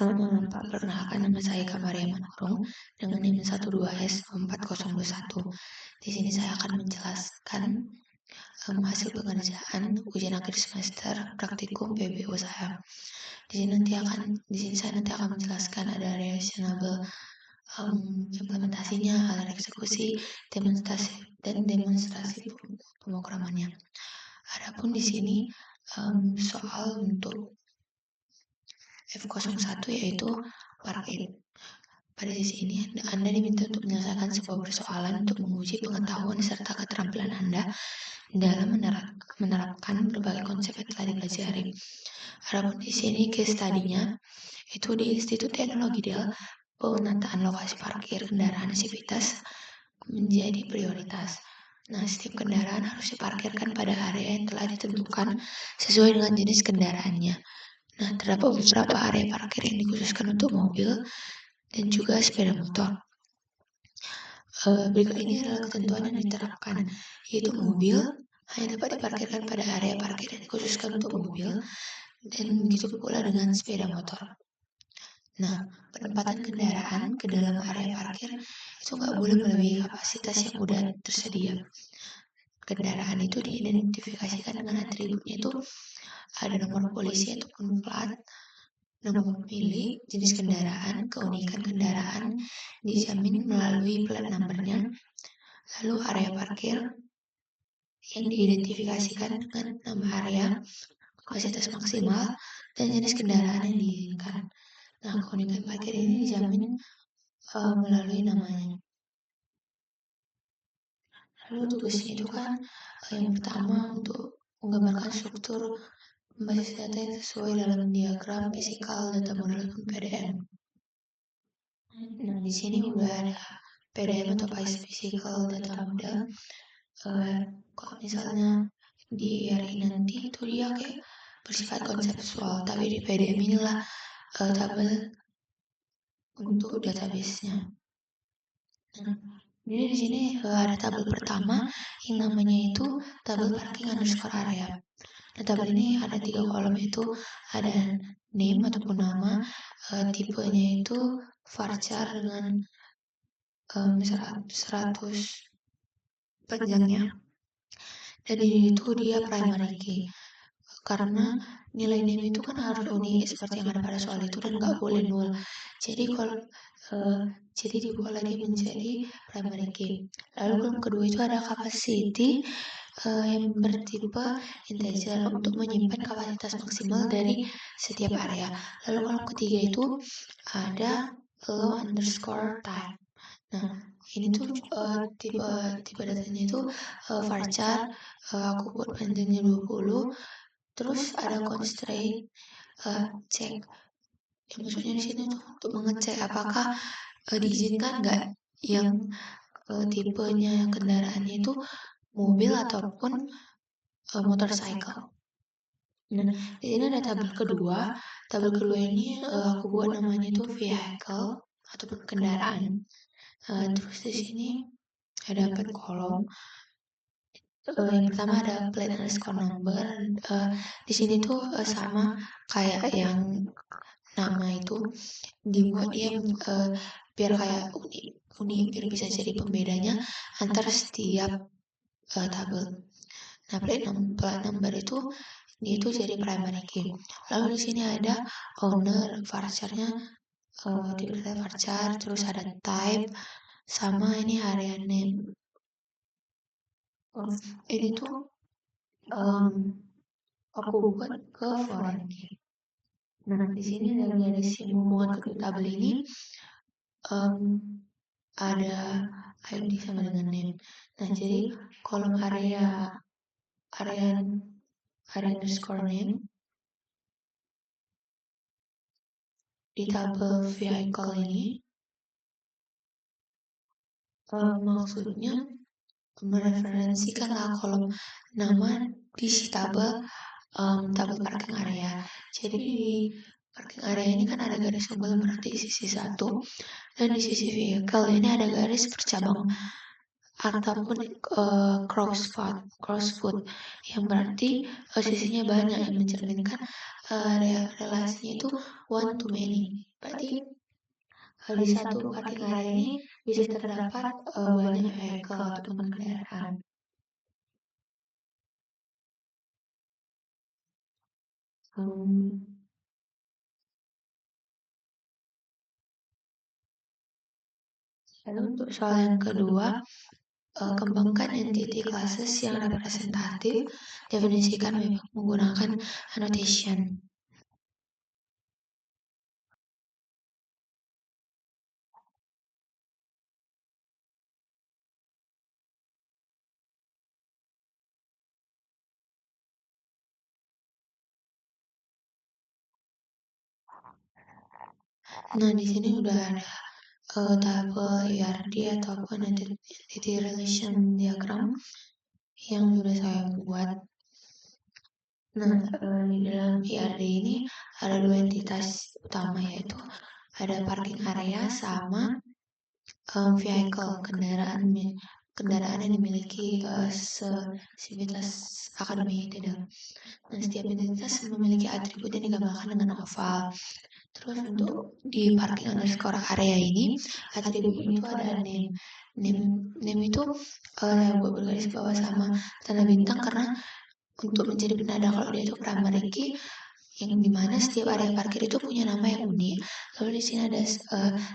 Selamat malam Pak, perkenalkan nama saya Kamaria Manurung dengan NIM 12S4021. Di sini saya akan menjelaskan hasil pengerjaan ujian akhir semester praktikum PBO saya. Di sini saya nanti akan menjelaskan ada reasonable implementasinya, alur eksekusi, demonstrasi pemrogramannya. Adapun di sini soal untuk F01 yaitu parkir. Pada sesi ini, Anda diminta untuk menyelesaikan sebuah persoalan untuk menguji pengetahuan serta keterampilan Anda dalam menerapkan berbagai konsep yang telah dipelajari. Adapun di sini case study-nya itu di Institut Teknologi Dell, penataan lokasi parkir kendaraan sivitas menjadi prioritas. Nah, setiap kendaraan harus diparkirkan pada area yang telah ditentukan sesuai dengan jenis kendaraannya. Nah, terdapat beberapa area parkir yang dikhususkan untuk mobil dan juga sepeda motor. Berikut ini adalah ketentuan yang diterapkan, yaitu mobil hanya dapat diparkirkan pada area parkir yang dikhususkan untuk mobil, dan begitu pula dengan sepeda motor. Nah, penempatan kendaraan ke dalam area parkir itu nggak boleh melebihi kapasitas yang udah tersedia. Kendaraan itu diidentifikasikan dengan atributnya itu ada nomor polisi ataupun plat, nomor pemilik, jenis kendaraan, keunikan kendaraan dijamin melalui plat number-nya, lalu area parkir yang diidentifikasikan dengan nama area, kapasitas maksimal, dan jenis kendaraan yang diinginkan. Nah, keunikan parkir ini dijamin melalui namanya. Lalu tugasnya itu kan yang pertama untuk menggambarkan struktur basis data yang sesuai dalam diagram physical data model ataupun PDM. Nah, di sini udah ada PDM atau physical data model. Kalau misalnya di hari nanti itu dia kayak bersifat konseptual, tapi di PDM inilah tabel untuk database-nya. Nah, jadi di sini ada tabel pertama yang namanya itu tabel parking underscore area. Nah, tabel ini ada 3 kolom, itu ada name ataupun nama, tipenya itu varchar dengan 100 panjangnya, dan ini itu dia primary key. Karena nilai name itu kan harus unik seperti yang ada pada soal itu dan nggak boleh nol. Jadi kalau jadi dibuat lagi menjadi primary key. Lalu kolom kedua itu ada capacity yang bertipe integer untuk menyimpan kapasitas maksimal dari setiap area. Lalu kolom ketiga itu ada allow underscore type. Nah, ini tuh tipe datanya itu varchar, aku buat panjangnya 20. Terus ada constraint check. Yang maksudnya di sini tuh untuk mengecek apakah diizinkan nggak yang tipenya kendaraannya itu mobil ataupun motorcycle. Nah, di sini ada tabel kedua. Tabel kedua ini aku buat namanya itu vehicle ataupun kendaraan. Terus di sini ada 4 kolom. Yang pertama ada plate underscore number. Di sini tuh sama kayak yang nama itu dibuat dia biar kayak unik biar bisa jadi pembedanya antara setiap tabel. Nah, plate number itu dia itu jadi primary key. Lalu di sini ada owner, varcharnya tipe varchar, terus ada type, sama ini area name. Ini tuh aku buat ke foreign key. Nah, di sini dari garis hubungan kedua tabel ini ada ID sama dengan name. Nah, jadi kolom area underscore name di tabel vehicle ini maksudnya mereferensikanlah kolom nama di si tabel parking area. Jadi di parking area ini kan ada garis tunggal berarti di sisi 1, dan di sisi vehicle ini ada garis bercabang ataupun crossfoot yang berarti sisinya banyak yang mencerminkan relasinya itu one to many. Berarti di satu parking area ini bisa terdapat banyak vehicle ataupun kendaraan. Hmm. Lalu untuk soal yang kedua, kembangkan entity classes yang representatif, definisikan menggunakan annotation. Nah, di sini udah ada tabel ERD ataupun entity relation diagram yang sudah saya buat. Nah, di dalam ERD ini ada dua entitas utama, yaitu ada parking area sama vehicle, kendaraan yang dimiliki Civitas Academy tidak. Nah, setiap entitas memiliki atribut yang digambarkan dengan oval. Terus untuk di parking underscore area ini, atributnya itu ada name. Name itu saya buat bergaris bawah sama tanda bintang karena untuk menjadi penanda kalau dia itu primary key, yang dimana setiap area parkir itu punya nama yang unik. Lalu di sini ada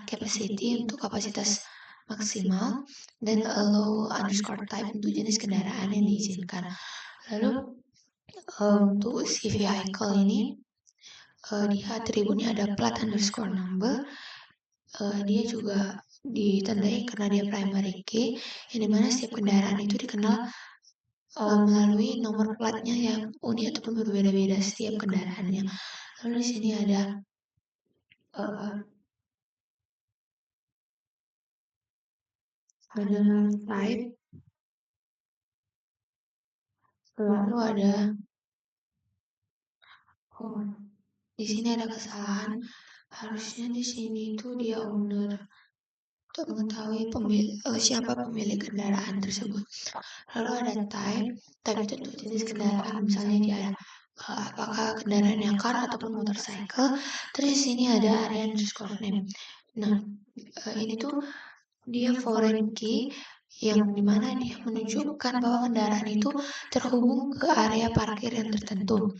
capacity untuk kapasitas maksimal dan allow underscore type untuk jenis kendaraan yang diizinkan. Lalu untuk si vehicle ini dia atributnya ada plat underscore number. Dia juga ditandai karena dia primary key, yang dimana setiap kendaraan itu dikenal melalui nomor platnya yang unik ataupun berbeda-beda setiap kendaraannya. Lalu di sini ada type, lalu ada di sini ada kesalahan, harusnya di sini itu dia owner untuk mengetahui siapa pemilik kendaraan tersebut. Lalu ada type itu untuk jenis kendaraan, misalnya dia ada apakah kendaraannya car ataupun motorcycle. Terus di sini ada area underscore name. Nah, ini tuh dia foreign key yang dimana dia menunjukkan bahwa kendaraan itu terhubung ke area parkir yang tertentu.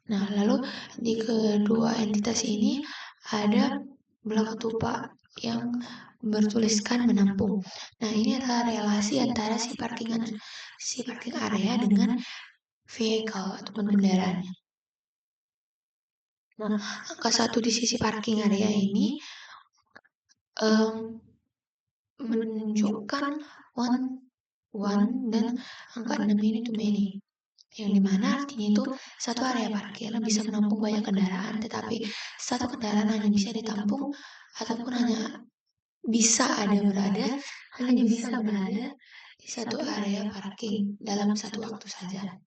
Nah, lalu di kedua entitas ini ada belakang tupak yang bertuliskan menampung. Nah, ini adalah relasi antara si parking area dengan vehicle ataupun kendaraannya. Nah, angka 1 di sisi parking area ini menunjukkan one dan angka 6 ini too many, yang dimana artinya itu satu area parkir bisa menampung banyak kendaraan, tetapi satu kendaraan hanya bisa ditampung ataupun hanya bisa berada di satu area parking dalam satu waktu saja.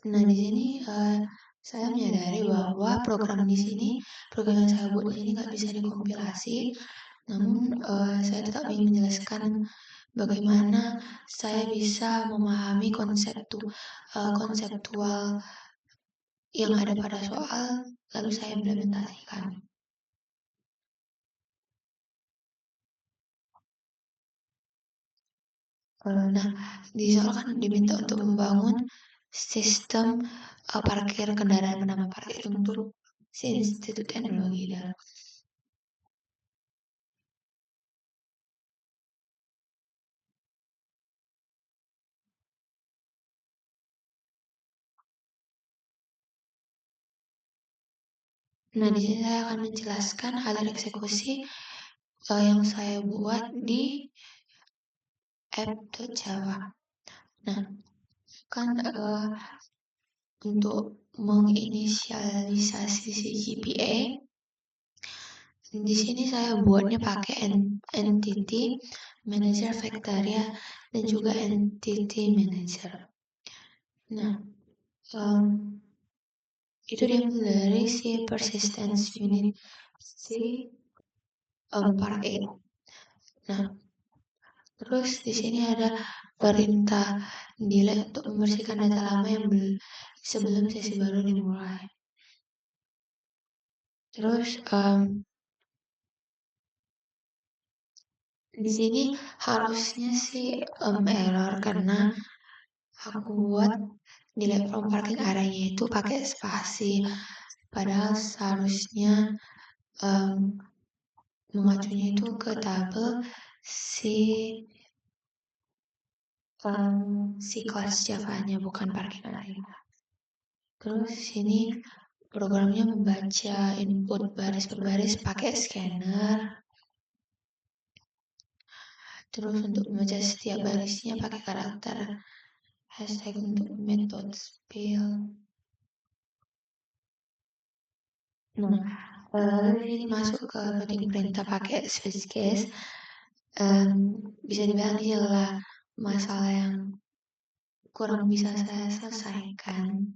Nah, di sini saya menyadari bahwa program yang saya buat di sini nggak bisa dikompilasi. Namun saya tetap ingin menjelaskan bagaimana saya bisa memahami konseptual yang ada pada soal, lalu saya implementasikan. Nah, di soal kan diminta untuk membangun sistem parkir kendaraan bernama parkir untuk si Institut Teknologi Dalam. Nah, di sini saya akan menjelaskan alur eksekusi yang saya buat di app.java. Nah, kan untuk menginisialisasi si GPA, di sini saya buatnya pakai entity manager Vectaria dan juga entity manager. Nah, Um, itu diambil dari si persistence unit si part 8. Nah, terus di sini ada perintah delete untuk membersihkan data lama yang sebelum sesi baru dimulai. Terus di sini harusnya sih error karena aku buat delete from parking area itu pakai spasi. Padahal seharusnya mengacunya itu ke tabel si si kelas Java-nya bukan parking area. Terus sini programnya membaca input baris per baris pakai scanner. Terus untuk membaca setiap barisnya pakai karakter hashtag untuk method spill. Nah, lalu ini masuk ke routing perintah pakai switch case. Bisa dibilang ini adalah masalah yang kurang bisa saya selesaikan.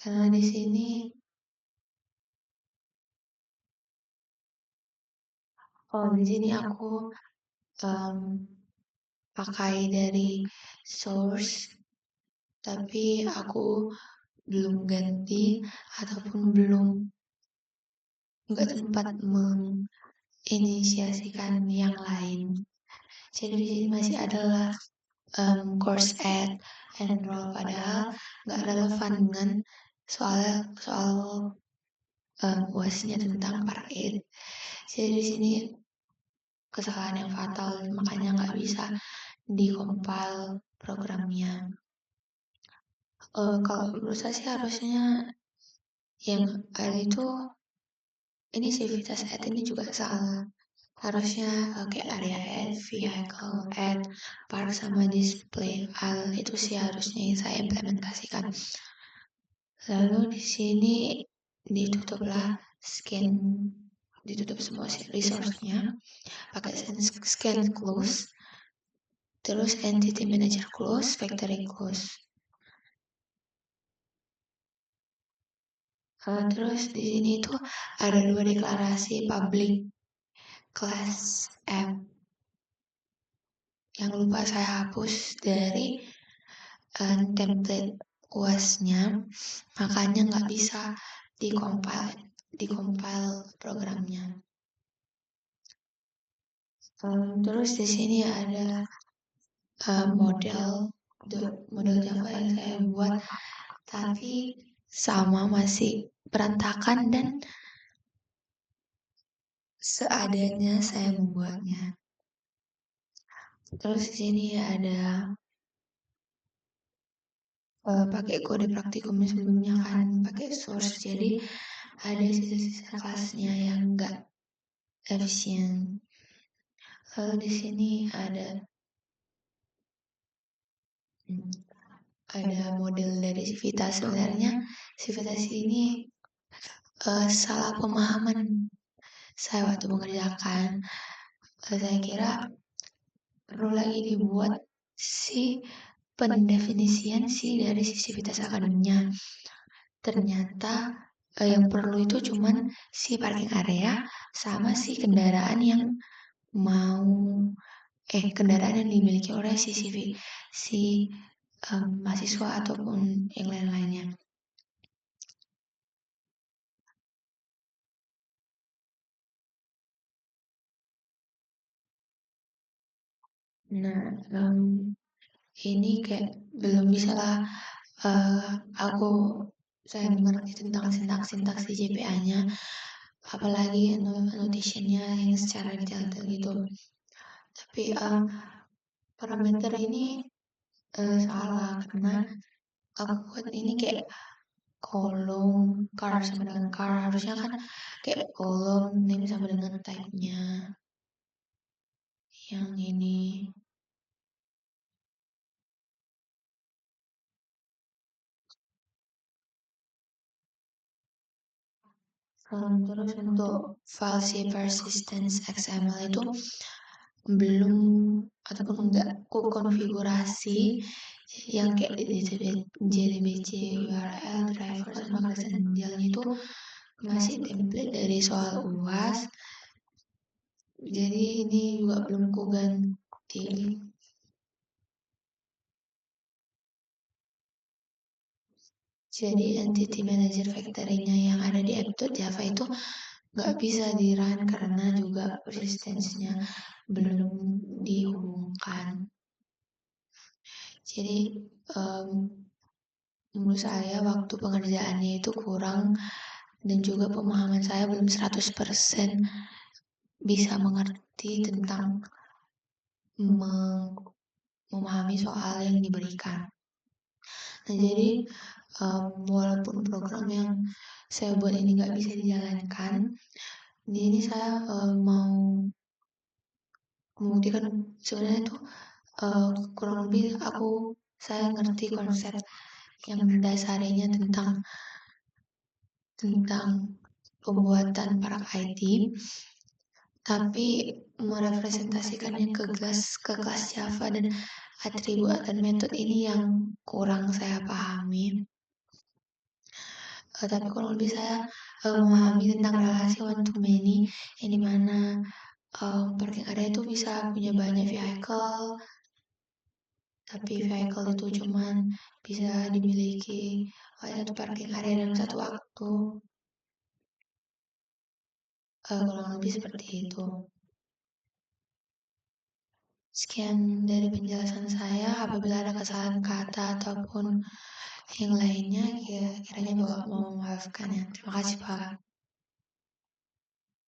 Karena di sini aku pakai dari source, tapi aku belum ganti ataupun nggak sempat menginisiasikan yang lain. Jadi di sini masih adalah course add enroll, padahal nggak relevan dengan soal UASnya tentang part 8. Jadi di sini kesalahan yang fatal, makanya nggak bisa di-compile programnya. Kalau menurut saya sih harusnya yang ada itu ini civitas add ini juga salah. Harusnya kayak area add, vehicle add, park sama display all itu sih harusnya yang saya implementasikan. Lalu di sini ditutuplah ditutup semua resource-nya pakai scan close, terus entity manager close, factory close. Terus di sini tuh ada 2 deklarasi public class app yang lupa saya hapus dari template UAS-nya, makanya nggak bisa di-compile programnya. Terus di sini ada model Java yang saya buat, tapi sama masih berantakan dan seadanya saya membuatnya. Terus di sini ada pakai kode praktikum sebelumnya kan pakai source, jadi ada sisa-sisa kelasnya yang enggak efisien. Lalu di sini ada model dari Civitas. Sebenarnya Civitas ini salah pemahaman saya waktu mengerjakan. Saya kira perlu lagi dibuat si pendefinisian dari si Civitas akademinya. Ternyata yang perlu itu cuman si parking area sama si kendaraan yang kendaraan yang dimiliki oleh si mahasiswa ataupun yang lain-lainnya. Nah, ini kayak belum bisa lah saya mengerti tentang sintaks di JPA-nya, apalagi notation-nya yang secara detail gitu. Tapi parameter ini salah karena aku buat ini kayak kolom car sama dengan car, harusnya kan kayak kolom name sama dengan type-nya. Yang ini terus untuk file si persistence XML itu belum ataupun enggak kukonfigurasi yang kayak JDBC, URL, driver, sama kelas anjalnya itu masih template dari soal UAS. Jadi ini juga belum kuganti. Jadi entity manager factory-nya yang ada di app.java itu nggak bisa di-run karena juga persistensinya belum dihubungkan. Jadi menurut saya waktu pengerjaannya itu kurang dan juga pemahaman saya belum 100% bisa mengerti tentang memahami soal yang diberikan. Nah, jadi walaupun program yang saya buat ini nggak bisa dijalankan, ini saya mau membuktikan sebenarnya itu kurang lebih saya ngerti konsep yang mendasarinya tentang pembuatan para IT, tapi merepresentasikannya ke kelas Java dan atribut dan metode ini yang kurang saya pahami. Tapi kurang lebih saya memahami tentang relasi one to many, yang dimana parking area itu bisa punya banyak vehicle, tapi vehicle itu cuman bisa dimiliki oleh satu parking area dalam satu waktu. Kurang lebih seperti itu. Sekian dari penjelasan saya. Apabila ada kesalahan kata ataupun yang lainnya, kiranya Bapak mau memaafkan ya. Terima kasih, Pak.